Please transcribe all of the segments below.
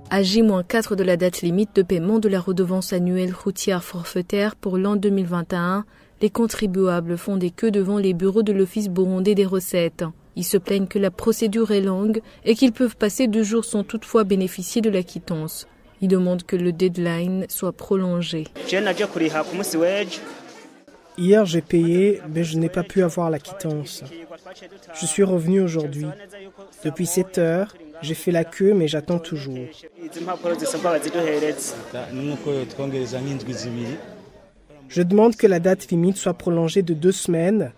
À J-4 de la date limite de paiement de la redevance annuelle routière forfaitaire pour l'an 2021, les contribuables font des queues devant les bureaux de l'Office burundais des recettes. Ils se plaignent que la procédure est longue et qu'ils peuvent passer 2 jours sans toutefois bénéficier de la quittance. Ils demandent que le deadline soit prolongé. Hier, j'ai payé, mais je n'ai pas pu avoir la quittance. Je suis revenu aujourd'hui. Depuis 7 heures, j'ai fait la queue, mais j'attends toujours. Je demande que la date limite soit prolongée de 2 semaines,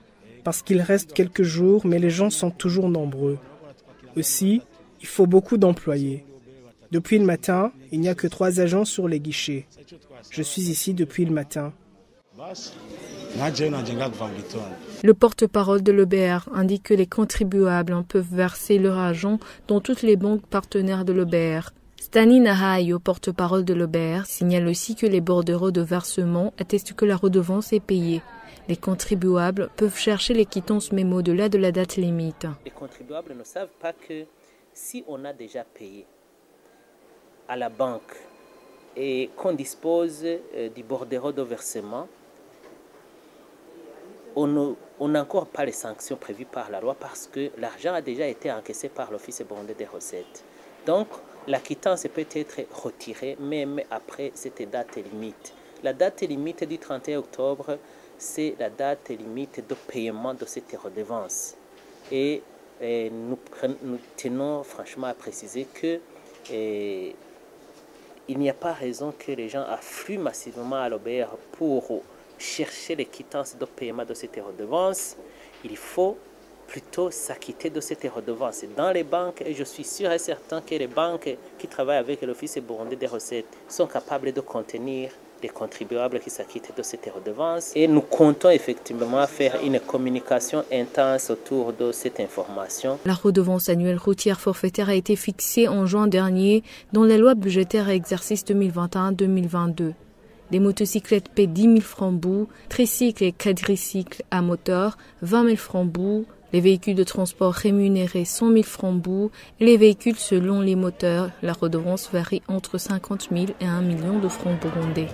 parce qu'il reste quelques jours, mais les gens sont toujours nombreux. Aussi, il faut beaucoup d'employés. Depuis le matin, il n'y a que 3 agents sur les guichets. Je suis ici depuis le matin. Le porte-parole de l'EBR indique que les contribuables peuvent verser leur argent dans toutes les banques partenaires de l'EBR. Stani Nahayo, porte-parole de l'EBR, signale aussi que les bordereaux de versement attestent que la redevance est payée. Les contribuables peuvent chercher les quittances même au-delà de la date limite. Les contribuables ne savent pas que si on a déjà payé à la banque et qu'on dispose du bordereau de versement, on n'a encore pas les sanctions prévues par la loi parce que l'argent a déjà été encaissé par l'Office burundais des recettes. Donc, la quittance peut être retirée même après cette date limite. La date limite du 31 octobre, c'est la date limite de paiement de cette redevance. Et nous tenons franchement à préciser que il n'y a pas raison que les gens affluent massivement à l'OBR pour chercher les quittances de paiement de cette redevance. Il faut plutôt s'acquitter de cette redevance dans les banques, et je suis sûr et certain que les banques qui travaillent avec l'Office burundais des recettes sont capables de contenir les contribuables qui s'acquittent de cette redevance, et nous comptons effectivement faire une communication intense autour de cette information. La redevance annuelle routière forfaitaire a été fixée en juin dernier dans la loi budgétaire exercice 2021-2022. Les motocyclettes paient 10 000 francs bout, tricycles et quadricycles à moteur 20 000 francs bout, les véhicules de transport rémunérés 100 000 francs bout et les véhicules selon les moteurs. La redevance varie entre 50 000 et 1 million de francs burundais.